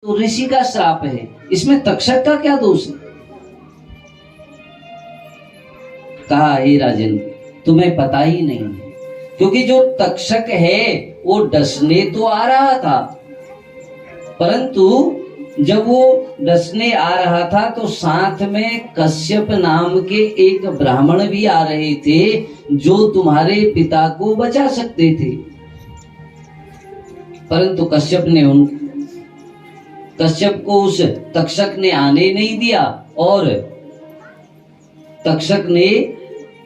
तो ऋषि का श्राप है, इसमें तक्षक का क्या दोष है? कहा हे राजन, तुम्हें पता ही नहीं है, क्योंकि जो तक्षक है वो डसने तो आ रहा था, परंतु जब वो डसने आ रहा था तो साथ में कश्यप नाम के एक ब्राह्मण भी आ रहे थे जो तुम्हारे पिता को बचा सकते थे, परंतु कश्यप को उस तक्षक ने आने नहीं दिया और तक्षक ने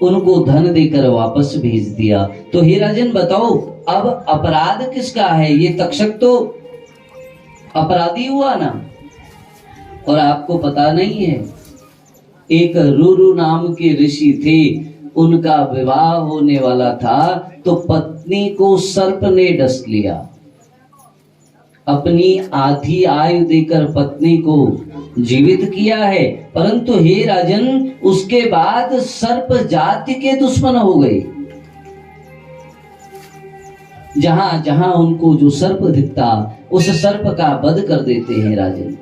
उनको धन देकर वापस भेज दिया। तो हे राजन बताओ, अब अपराध किसका है? ये तक्षक तो अपराधी हुआ ना। और आपको पता नहीं है, एक रुरु नाम के ऋषि थे, उनका विवाह होने वाला था तो पत्नी को सर्प ने डस लिया, अपनी आधी आयु देकर पत्नी को जीवित किया है, परंतु हे राजन उसके बाद सर्प जाति के दुश्मन हो गए। जहां जहां उनको जो सर्प दिखता उस सर्प का वध कर देते हैं राजन।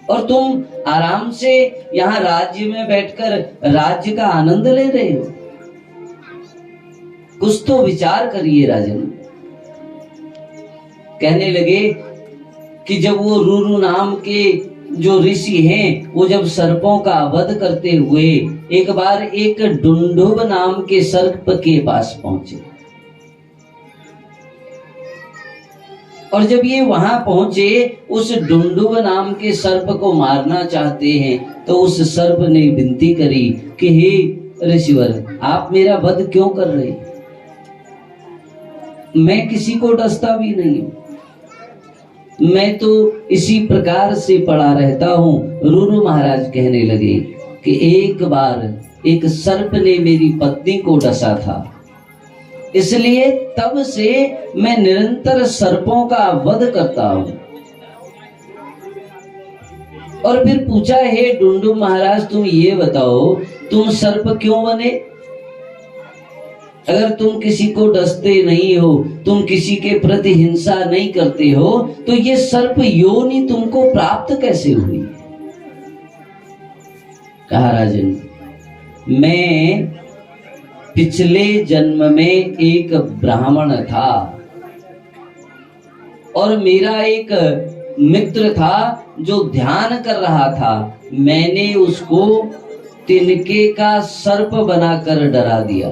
और तुम आराम से यहाँ राज्य में बैठकर राज्य का आनंद ले रहे हो। कुछ तो विचार करिए राजन। कहने लगे कि जब वो रुरु नाम के जो ऋषि हैं वो जब सर्पों का वध करते हुए एक बार एक डुंडुब नाम के सर्प के पास पहुंचे, और जब ये वहां पहुंचे उस डुंडुब नाम के सर्प को मारना चाहते हैं तो उस सर्प ने विनती करी कि हे ऋषिवर, आप मेरा वध क्यों कर रहे? मैं किसी को डसता भी नहीं हूं, मैं तो इसी प्रकार से पड़ा रहता हूं। रुरु महाराज कहने लगे कि एक बार एक सर्प ने मेरी पत्नी को डसा था, इसलिए तब से मैं निरंतर सर्पों का वध करता हूं। और फिर पूछा, हे डुंडुब महाराज तुम ये बताओ, तुम सर्प क्यों बने? अगर तुम किसी को डसते नहीं हो, तुम किसी के प्रति हिंसा नहीं करते हो, तो ये सर्प योनि तुमको प्राप्त कैसे हुई? कहा राजन, मैं पिछले जन्म में एक ब्राह्मण था और मेरा एक मित्र था जो ध्यान कर रहा था, मैंने उसको तिनके का सर्प बनाकर डरा दिया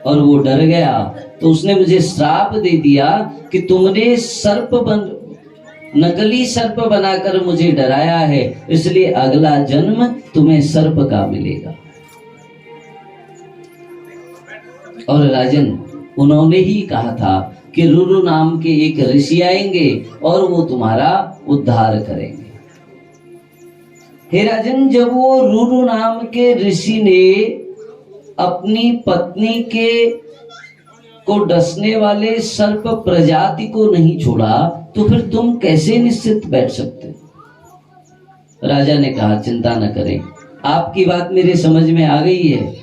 और वो डर गया, तो उसने मुझे श्राप दे दिया कि तुमने नकली सर्प बनाकर मुझे डराया है, इसलिए अगला जन्म तुम्हें सर्प का मिलेगा। और राजन उन्होंने ही कहा था कि रुरु नाम के एक ऋषि आएंगे और वो तुम्हारा उद्धार करेंगे। हे राजन, जब वो रुरु नाम के ऋषि ने अपनी पत्नी के को डसने वाले सर्प प्रजाति को नहीं छोड़ा, तो फिर तुम कैसे निश्चित बैठ सकते? राजा ने कहा, चिंता न करें, आपकी बात मेरे समझ में आ गई है।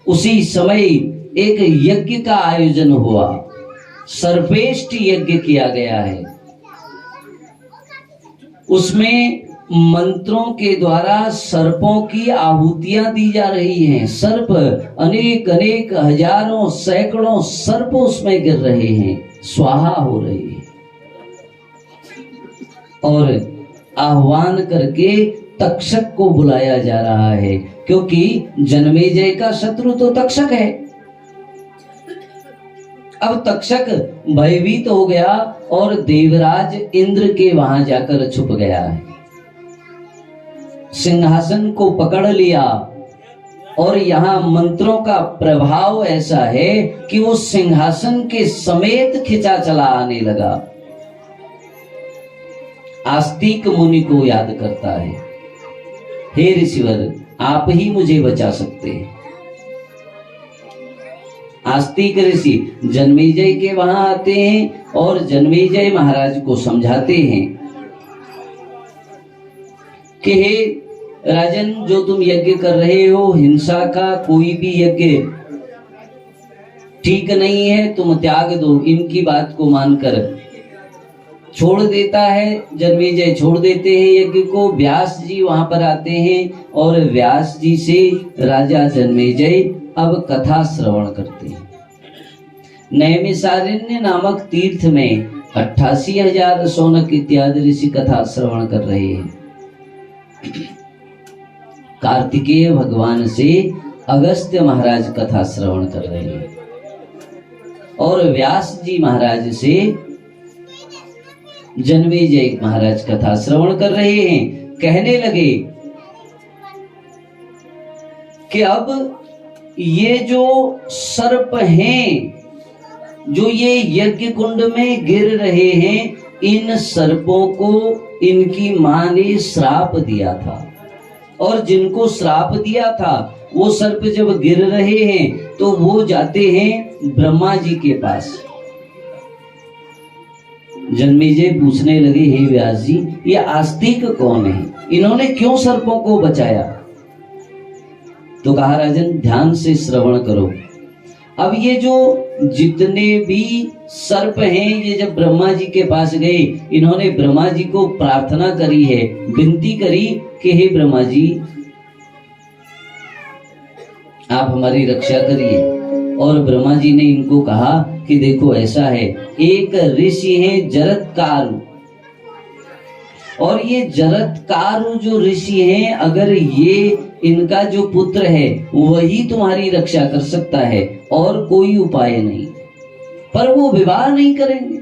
उसी समय एक यज्ञ का आयोजन हुआ, सर्पेष्ट यज्ञ किया गया है। उसमें मंत्रों के द्वारा सर्पों की आहुतियां दी जा रही हैं। सर्प अनेक अनेक हजारों सैकड़ों सर्प उसमें गिर रहे हैं, स्वाहा हो रहे हैं। और आह्वान करके तक्षक को बुलाया जा रहा है, क्योंकि जन्मेजय का शत्रु तो तक्षक है। अब तक्षक भयभीत हो गया और देवराज इंद्र के वहां जाकर छुप गया है, सिंहासन को पकड़ लिया और यहाँ मंत्रों का प्रभाव ऐसा है कि वो सिंहासन के समेत खिंचा चला आने लगा। आस्तिक मुनि को याद करता है, हे ऋषिवर, आप ही मुझे बचा सकते हैं। आस्तिक ऋषि जन्मेजय के वहां आते हैं और जन्मेजय महाराज को समझाते हैं कि हे राजन, जो तुम यज्ञ कर रहे हो, हिंसा का कोई भी यज्ञ ठीक नहीं है, तुम त्याग दो। इनकी बात को मानकर छोड़ देता है, जन्मेजय छोड़ देते हैं यज्ञ को। व्यास जी वहां पर आते हैं और व्यास जी से राजा जन्मेजय अब कथा श्रवण करते हैं। नैमिषारण्य नामक तीर्थ में 88,000 शौनक इत्यादि ऋषि कथा श्रवण कर रहे हैं। कार्तिकेय भगवान से अगस्त्य महाराज कथा श्रवण कर रहे हैं और व्यास जी महाराज से जन्मेजय महाराज कथा श्रवण कर रहे हैं। कहने लगे कि अब ये जो सर्प हैं, जो ये यज्ञ कुंड में गिर रहे हैं, इन सर्पों को इनकी मां ने श्राप दिया था और जिनको श्राप दिया था वो सर्प जब गिर रहे हैं तो वो जाते हैं ब्रह्मा जी के पास। जन्मेजय पूछने लगे, हे व्यास जी, ये आस्तिक कौन है, इन्होंने क्यों सर्पों को बचाया? तो कहा, राजन ध्यान से श्रवण करो। अब ये जो जितने भी सर्प हैं, ये जब ब्रह्मा जी के पास गए, इन्होंने ब्रह्मा जी को प्रार्थना करी है, विनती करी कि हे ब्रह्मा जी, आप हमारी रक्षा करिए। और ब्रह्मा जी ने इनको कहा कि देखो ऐसा है, एक ऋषि है जरत्कारु, और ये जरत्कारु जो ऋषि हैं, अगर ये इनका जो पुत्र है वही तुम्हारी रक्षा कर सकता है और कोई उपाय नहीं, पर वो विवाह नहीं करेंगे।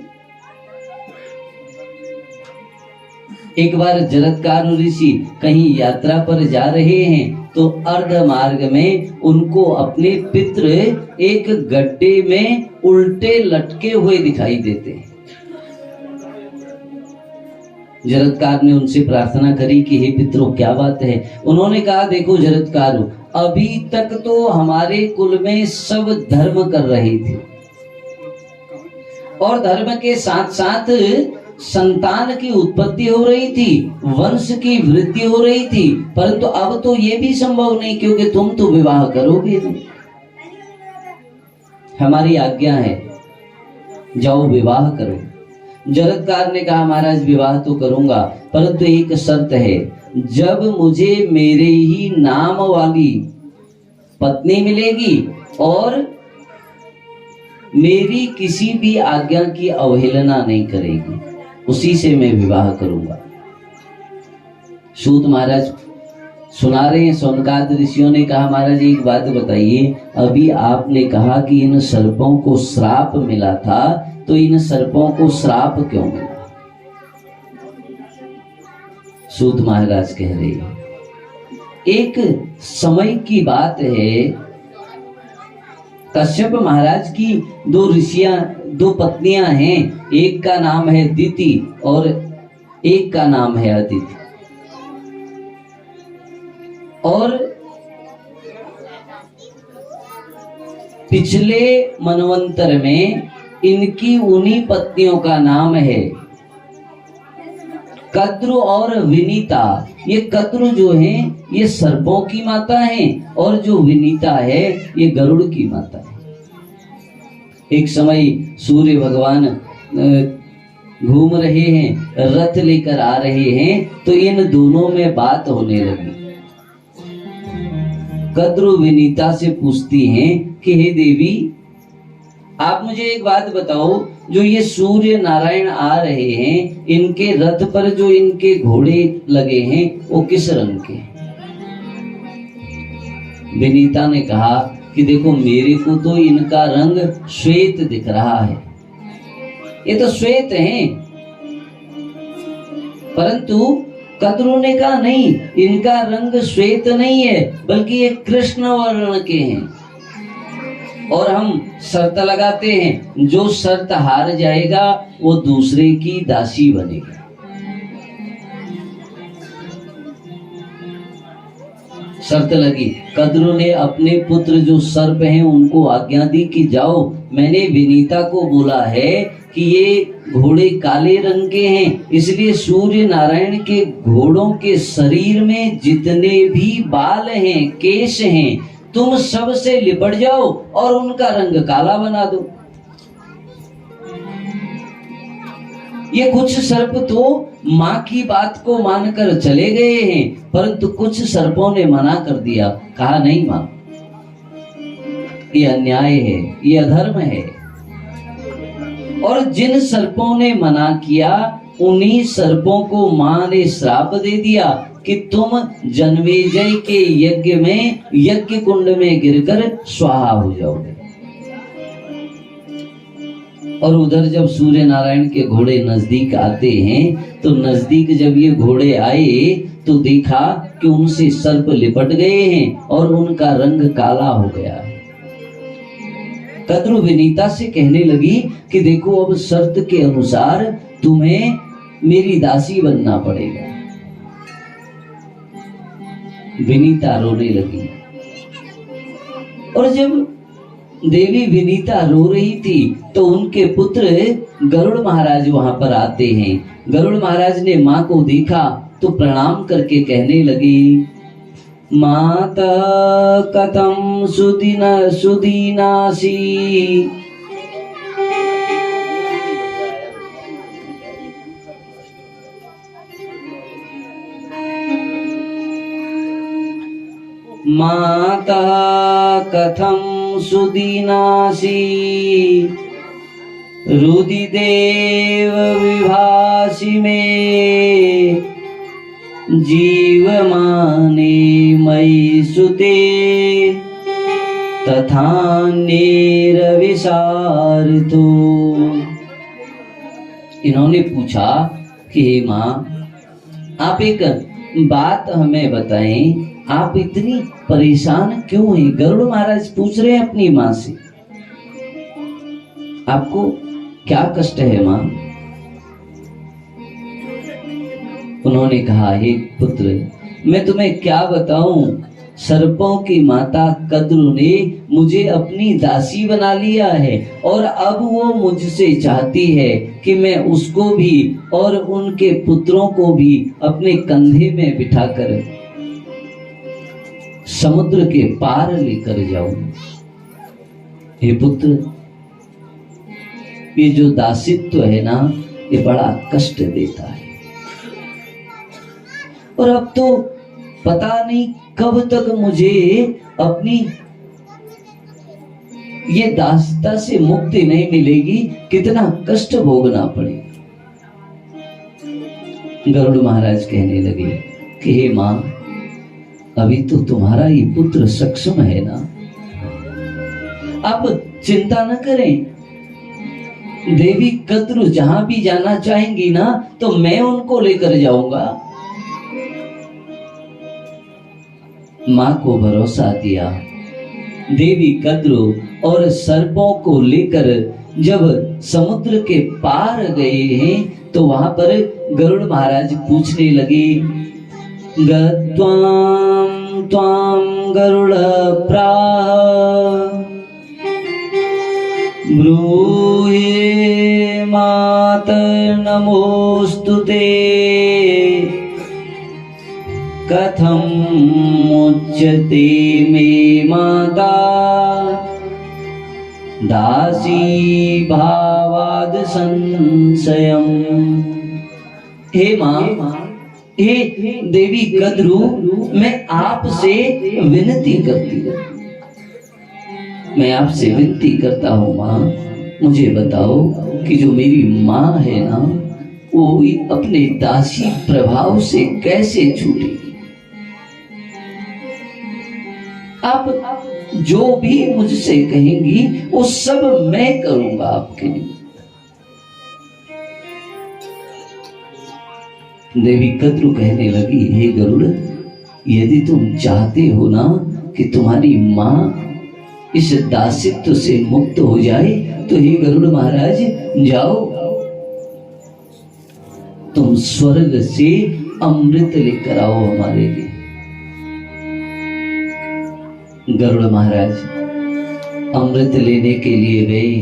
एक बार जरत्कारु ऋषि कहीं यात्रा पर जा रहे हैं तो अर्ध मार्ग में उनको अपने पितृ एक गड्ढे में उल्टे लटके हुए दिखाई देते हैं। जरत्कार ने उनसे प्रार्थना करी कि हे पितरों, क्या बात है? उन्होंने कहा, देखो जरत्कारु, अभी तक तो हमारे कुल में सब धर्म कर रहे थे और धर्म के साथ साथ संतान की उत्पत्ति हो रही थी, वंश की वृद्धि हो रही थी, परंतु अब तो ये भी संभव नहीं क्योंकि तुम तो विवाह करोगे नहीं। हमारी आज्ञा है, जाओ विवाह करो। जरत्कार ने कहा, महाराज विवाह तो करूंगा, परंतु एक शर्त है, जब मुझे मेरे ही नाम वाली पत्नी मिलेगी और मेरी किसी भी आज्ञा की अवहेलना नहीं करेगी, उसी से मैं विवाह करूंगा। सूत महाराज सुना रहे हैं, सौनकाद ऋषियों ने कहा, महाराज एक बात बताइए, अभी आपने कहा कि इन सर्पों को श्राप मिला था, तो इन सर्पों को श्राप क्यों मिला? सूत महाराज कह रहे हैं, एक समय की बात है, कश्यप महाराज की दो पत्नियां हैं, एक का नाम है दिति और एक का नाम है अदिति। और पिछले मनवंतर में इनकी उन्हीं पत्नियों का नाम है कद्रु और विनीता। ये कद्रु जो है ये सर्पों की माता है और जो विनीता है ये गरुड़ की माता है। एक समय सूर्य भगवान घूम रहे हैं, रथ लेकर आ रहे हैं, तो इन दोनों में बात होने लगी। कद्रु विनीता से पूछती हैं कि हे देवी, आप मुझे एक बात बताओ, जो ये सूर्य नारायण आ रहे हैं, इनके रथ पर जो इनके घोड़े लगे हैं वो किस रंग के हैं? विनीता ने कहा कि देखो, मेरे को तो इनका रंग श्वेत दिख रहा है, ये तो श्वेत हैं। परंतु कद्रु ने कहा, नहीं, इनका रंग श्वेत नहीं है, बल्कि ये कृष्ण वर्ण के हैं। और हम शर्त लगाते हैं, जो शर्त हार जाएगा वो दूसरे की दासी बनेगा। शर्त लगी, कद्रु ने अपने पुत्र जो सर्प हैं उनको आज्ञा दी कि जाओ, मैंने विनीता को बोला है कि ये घोड़े काले रंग के हैं, इसलिए सूर्य नारायण के घोड़ों के शरीर में जितने भी बाल हैं, केश हैं, तुम सब से लिपट जाओ और उनका रंग काला बना दो। ये कुछ सर्प तो माँ की बात को मानकर चले गए हैं, परंतु कुछ सर्पों ने मना कर दिया, कहा नहीं माँ, ये अन्याय है, ये अधर्म है। और जिन सर्पों ने मना किया उन्हीं सर्पों को माँ ने श्राप दे दिया कि तुम जन्मेजय के यज्ञ में, यज्ञ कुंड में गिरकर स्वाहा हो जाओगे। और उधर जब सूर्य नारायण के घोड़े नजदीक आते हैं तो नजदीक जब ये घोड़े आए तो देखा कि उनसे सर्प लिपट गए हैं और उनका रंग काला हो गया है। कद्रु विनीता से कहने लगी कि देखो अब शर्त के अनुसार तुम्हें मेरी दासी बनना पड़ेगा। विनीता रोने लगी। और जब देवी विनीता रो रही थी तो उनके पुत्र गरुड़ महाराज वहां पर आते हैं। गरुड़ महाराज ने माँ को देखा तो प्रणाम करके कहने लगे, माता कथम सुदीनासी, माता कथम सुदीनासी, रुदिदेव विभासी में, जीवमाने मयि सुते, तथान्येर विसारितो। इन्होंने पूछा कि हे माँ, आप एक बात हमें बताएं, आप इतनी परेशान क्यों हैं? गरुड़ महाराज पूछ रहे हैं अपनी माँ से, आपको क्या कष्ट है माँ? उन्होंने कहा, हे पुत्र, मैं तुम्हें क्या बताऊं, सर्पों की माता कद्रु ने मुझे अपनी दासी बना लिया है और अब वो मुझसे चाहती है कि मैं उसको भी और उनके पुत्रों को भी अपने कंधे में बिठाकर समुद्र के पार लेकर जाऊं। हे पुत्र, ये जो दासित्व है ना, ये बड़ा कष्ट देता है और अब तो पता नहीं कब तक मुझे अपनी ये दासता से मुक्ति नहीं मिलेगी, कितना कष्ट भोगना पड़ेगा। गरुड़ महाराज कहने लगे कि हे मां, अभी तो तुम्हारा ये पुत्र सक्षम है ना, आप चिंता न करें। देवी कद्रु जहां भी जाना चाहेंगी ना तो मैं उनको लेकर जाऊंगा। मां को भरोसा दिया। देवी कद्रु और सर्पों को लेकर जब समुद्र के पार गए हैं तो वहां पर गरुड़ महाराज पूछने लगे, गत्वां त्वां गरुड़ प्राह ब्रूहि मात नमोस्तुते, कथम मुच्यते मे माता दासी भावाद संशयम। हे मां, हे देवी कद्रु, मैं आपसे विनती करती हूँ, मैं आपसे विनती करता हूँ मां, मुझे बताओ कि जो मेरी माँ है ना, वो अपने दासी प्रभाव से कैसे छूटेगी। आप जो भी मुझसे कहेंगी वो सब मैं करूंगा आपके लिए। देवी कद्रु कहने लगी, हे गरुड़, यदि तुम चाहते हो ना कि तुम्हारी माँ इस दासित्व से मुक्त हो जाए तो हे गरुड़ महाराज, जाओ, तुम स्वर्ग से अमृत लेकर आओ हमारे लिए। गरुड़ महाराज अमृत लेने के लिए गए,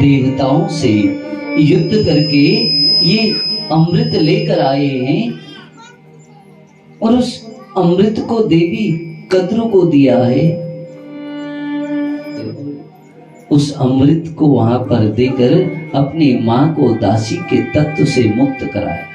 देवताओं से युद्ध करके ये अमृत लेकर आए हैं और उस अमृत को देवी कद्रु को दिया है। उस अमृत को वहां पर देकर अपनी मां को दासी के तत्व से मुक्त कराया।